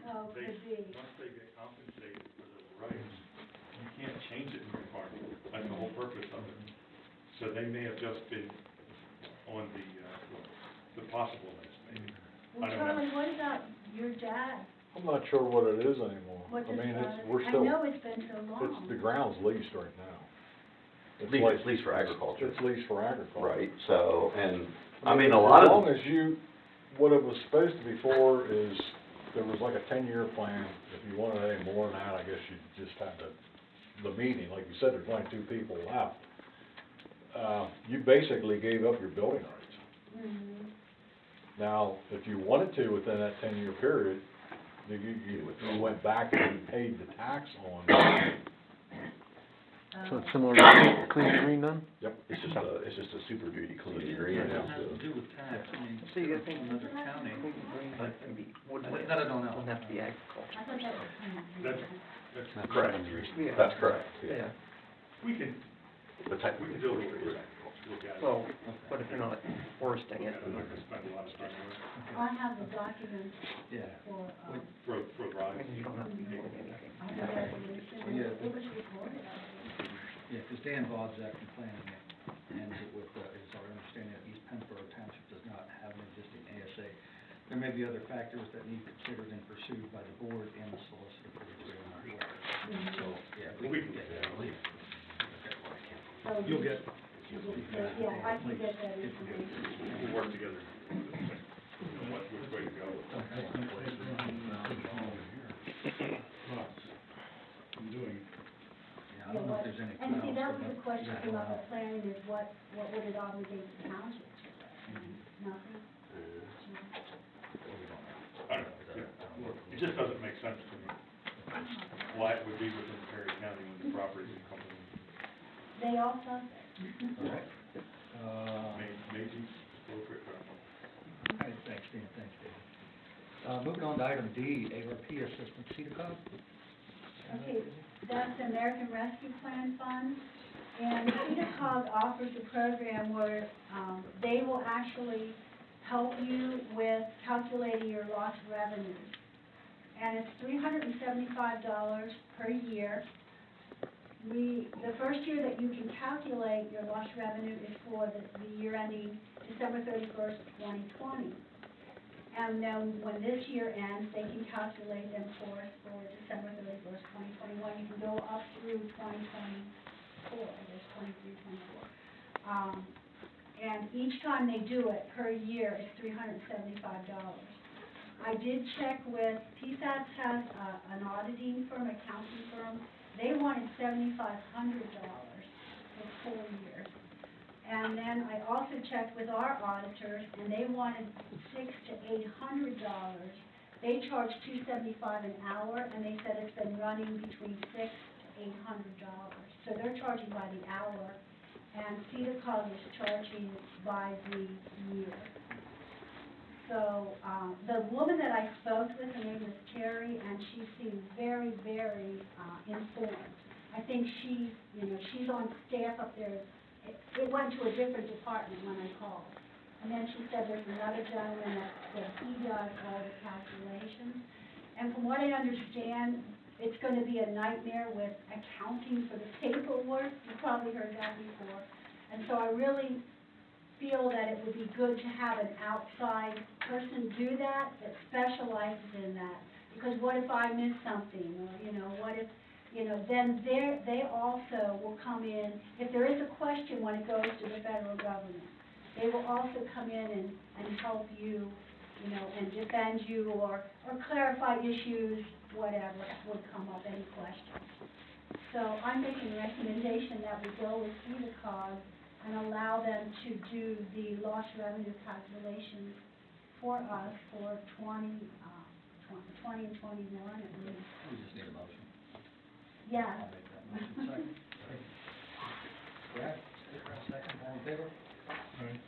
Oh,
they,
could be.
once they get compensated for those rights, you can't change it in your farm. That's the whole purpose of it. So they may have just been on the possible list, maybe.
Well,
I don't know.
Charlie, what about your dad?
I'm not sure what it is anymore.
What's
I
his
mean,
status?
it's, we're still,
I know it's been so long.
it's, the ground's leased right now. It's
Leased,
like-
it's leased for agriculture.
It's leased for agriculture.
Right, so, and, I mean, a lot
As long
of,
as you, what it was supposed to be for is, there was like a 10-year plan. If you wanted any more than that, I guess you just had the meeting, like you said, there's only 2 people left. You basically gave up your building rights.
Mhm.
Now, if you wanted to, within that 10-year period, you went back and you paid the tax on,
So it's similar to Clean Green then?
yep.
it's just a super duty clean green.
it has to do with tax, I mean,
So you think
another county, but
wouldn't
that I don't know.
Wouldn't have to be agriculture.
I thought that was kind of.
That's
Correct.
Yeah.
That's correct,
Yeah,
We can,
But technically,
we can do it.
it's agriculture.
Look at it.
well, what if you're not foresting it?
I'm not gonna spend a lot of time on it.
I have the documents
Yeah.
for,
For
I
rides.
mean, you don't have to be doing anything.
I have the resolution,
Yeah.
it was recorded, I think.
Yeah, because Dan Bob's actually planning it, ends it with
understanding that East Pennsboro Township does not have an existing ASA. There may be other factors that need considered and pursued by the board and the solicitor for the agreement as well. So, yeah, we can get that.
So
You'll get.
Yeah, I can get that information.
We'll work together. Which way to go.
I'm doing.
Yeah, I don't know if there's any.
And see, that was
clouds,
the
but-
question
yeah,
about
well,
the planning is what would it obligate the township to? Nothing?
I don't know, yeah. It just doesn't make sense to me why it would be within Perry County when the property's in Cumberland.
They all thought that.
All right.
Maybe appropriate, but I don't know.
All right, thanks, Dan, thanks, David. Moving on to item D, ARP Assistance, CEDACOG.
Okay, that's the American Rescue Plan Fund, and CEDACOG offers a program where, they will actually help you with calculating your lost revenues. And it's $375 per year. The first year that you can calculate your lost revenue is for the year ending December 31st, 2020. And then when this year ends, they can calculate them for December 31st, 2021. You can go up through 2024, I guess, 23, 24. And each time they do it per year, it's $375. I did check with, PSATS has an auditing firm, accounting firm. They wanted $7,500 for 4 years. And then I also checked with our auditors, and they wanted $600 to $800. They charge $275 an hour, and they said it's been running between $600 to $800. So they're charging by the hour, and CEDACOG is charging by the year. So, the woman that I spoke with, her name was Terry, and she seemed very, very, informed. I think she's on staff up there. It went to a different department when I called. And then she said there's another gentleman that he does all the calculations. And from what I understand, it's gonna be a nightmare with accounting for the paperwork. You probably heard that before. And so I really feel that it would be good to have an outside person do that specializes in that. Because what if I miss something, or, what if, then they also will come in, if there is a question when it goes to the federal government, they will also come in and help you, and defend you, or clarify issues, whatever would come up, any questions. So I'm making a recommendation that we go with CEDACOG and allow them to do the lost revenue calculations for us for 20 and 21 at least.
We just need a motion.
Yeah.
I'll make that motion, second. Brad, second, all in favor?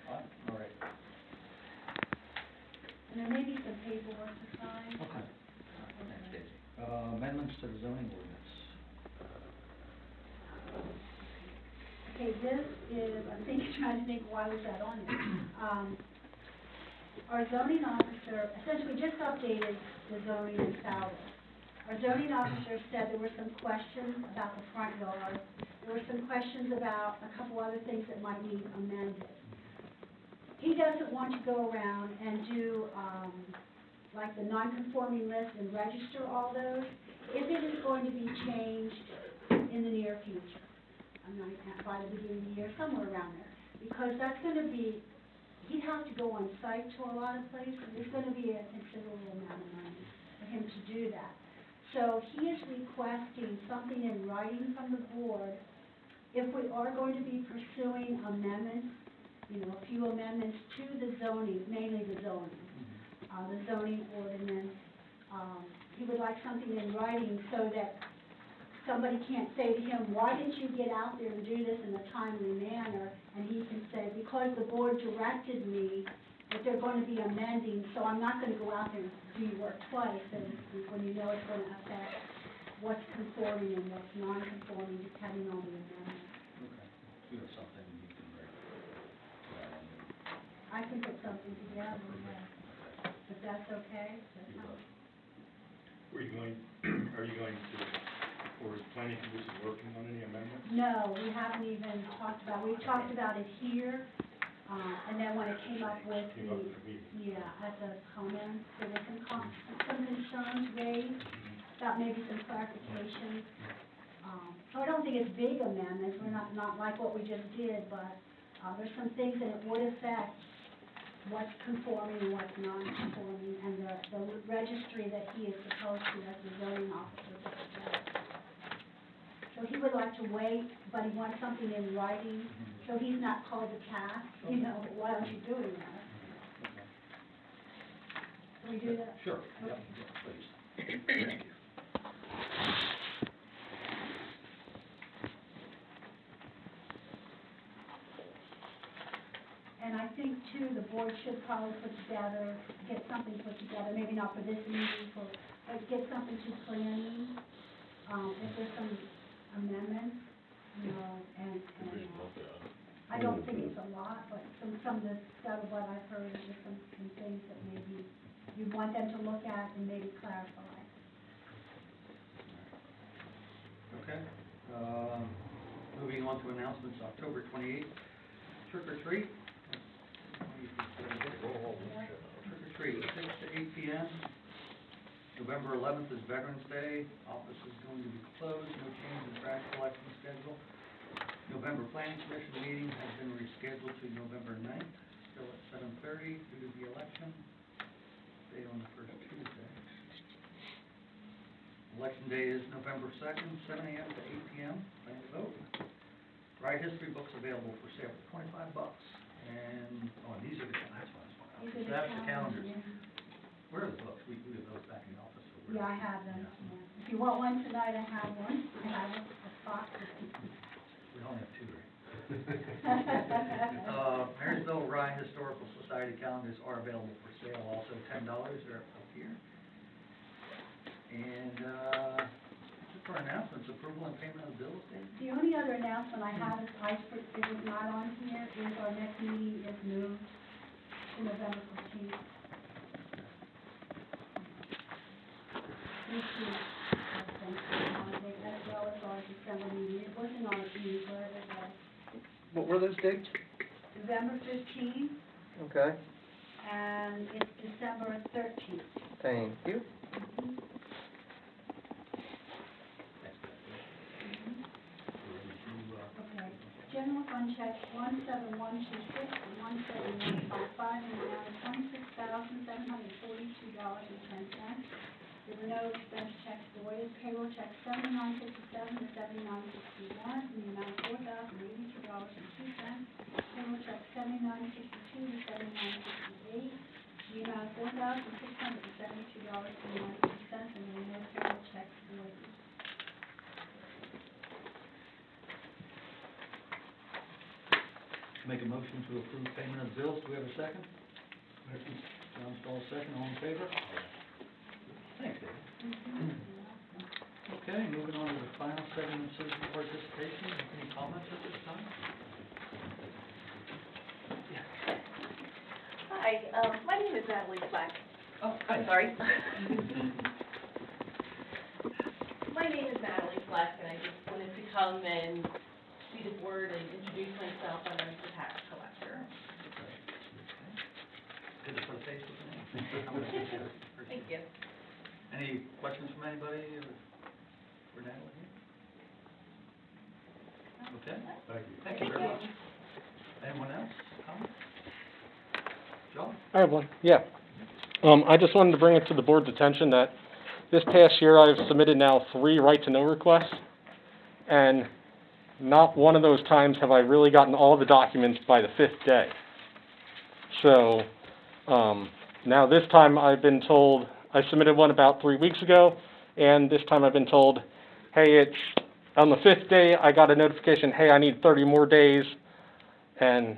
All right.
And there may be some paperwork to sign.
Okay. Thanks, Daisy. Amendments to the zoning ordinance.
Okay, this is, I'm trying to think why was that on there. Our zoning officer, essentially just updated the zoning in Sewage. Our zoning officer said there were some questions about the front yard. There were some questions about a couple other things that might need amended. He doesn't want to go around and do, like the non-conforming list and register all those, if it is going to be changed in the near future. I'm not, by the beginning of the year, somewhere around there. Because that's gonna be, he'd have to go on site to a lot of places. There's gonna be a considerable amount of money for him to do that. So he is requesting something in writing from the board. If we are going to be pursuing amendments, a few amendments to the zoning, mainly the zoning ordinance, he would like something in writing so that somebody can't say to him, why didn't you get out there and do this in a timely manner? And he can say, because the board directed me that they're going to be amending, so I'm not going to go out there and do your work twice, and when you know it's going to affect what's conforming and what's non-conforming depending on the amendment.
Okay. You have something you can write.
I can put something together, if that's okay.
Are you going to, or is planning commission working on any amendments?
No, we haven't even talked about, we talked about it here, And then when it came up with at the comments, there were some concerns raised about maybe some clarification. So I don't think it's big amendments, we're not like what we just did, but, there's some things that it would affect what's conforming and what's non-conforming, and the registry that he is supposed to, as the zoning officer, to protect. So he would like to wait, but he wants something in writing, so he's not called to task, why aren't you doing that? Can we do that?
Sure, yep, please. Thank you.
And I think too, the board should probably get something put together, maybe not for this meeting, but get something to planning, if there's some amendments, and I don't think it's a lot, but some of the stuff of what I've heard, there's some things that maybe you want them to look at and maybe clarify.
Okay, moving on to announcements, October 28th, trick or treat. Trick or treat, 6 to 8 p.m. November 11th is Veterans Day. Office is going to be closed. No change in trash collection schedule. November Planning Commission meeting has been rescheduled to November 9th, still at 7:30 due to the election. Stay on the first Tuesday. Election Day is November 2nd, 7 a.m. to 8 p.m. Plan to vote. Rye history books available for sale for $25. And, these are that's what I was wondering. That's the calendars. Where are the books? We have those back in the office. So
Yeah, I have them. Yeah. If you want one tonight, I have one. I have a box.
We only have two, right? Marysville Rye Historical Society calendars are available for sale, also $10. They're up here. And, for announcements, approval and payment of bills, Dave?
The only other announcement I have is, it was not on here, is our next meeting is moved to November 15th. This week, as well as our December meeting. It wasn't on the meeting, but it was,
What were those dates?
November 15th,
Okay,
and it's December 13th.
thank you.
Okay, general fund check 17126 and 17155 in the amount of $26,742.10. There were no expense checks voided. Payroll check 7957 to 7961 in the amount of $4,082.02. Payroll check 7962 to 7968 in the amount of $4,672.92, and there were no payroll checks voided.
Make a motion to approve payment of bills. Do we have a second? Second. John Stahl, second. All in favor? Thanks, David. Okay, moving on to the final segment, citizen participation. Any comments at this time?
Hi, my name is Natalie Fleck.
Oh, hi.
Sorry. My name is Natalie Fleck, and I just wanted to come and see the board and introduce myself. I'm the tax collector.
Good to put a face with the name.
Thank you.
Any questions from anybody for Natalie? Okay. Thank you very much. Anyone else? Comment? Joe?
I have one, yeah. I just wanted to bring it to the board's attention that this past year I've submitted now 3 right-to-know requests, and not one of those times have I really gotten all the documents by the 5th day. So, now this time I've been told, I submitted one about 3 weeks ago, and this time I've been told, hey, it's, on the 5th day I got a notification, hey, I need 30 more days, and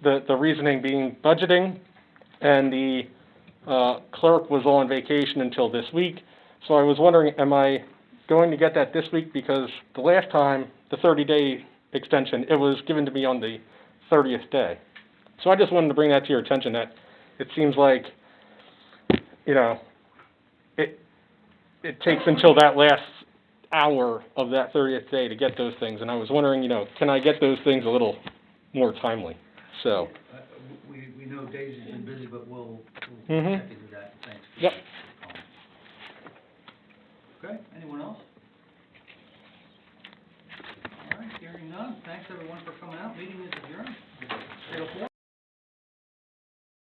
the reasoning being budgeting, and the clerk was on vacation until this week. So I was wondering, am I going to get that this week? Because the last time, the 30-day extension, it was given to me on the 30th day. So I just wanted to bring that to your attention, that it seems like, it takes until that last hour of that 30th day to get those things. And I was wondering, can I get those things a little more timely, so.
We know Daisy's been busy, but we'll
Mhm.
check into that, thanks.
Yep.
Okay, anyone else? All right, hearing none, thanks everyone for coming out, meeting is